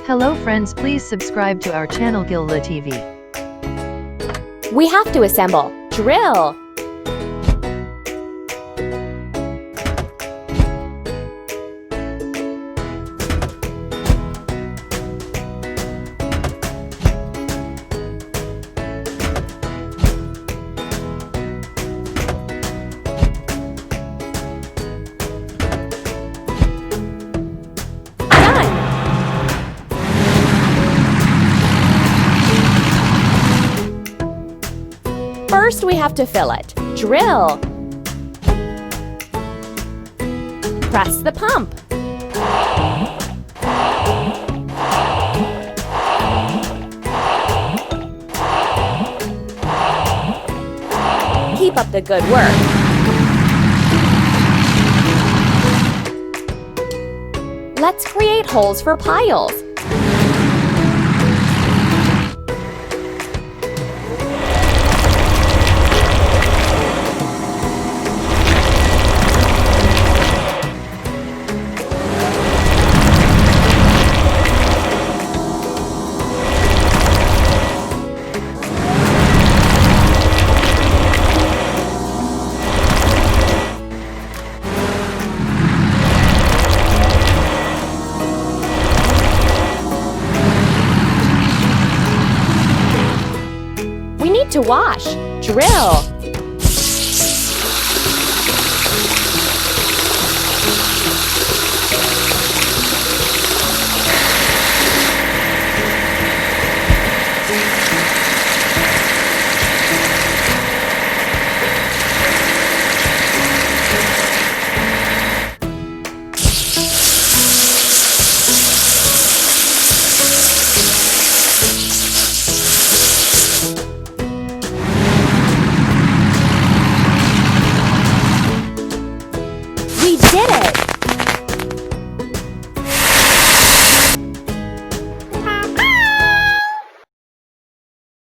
Hello friends, please subscribe to our channel Gillu TV. We have to assemble. Drill. First, we have to fill it. Drill. Press the pump. Keep up the good work. Let's create holes for piles. We need to wash. Drill.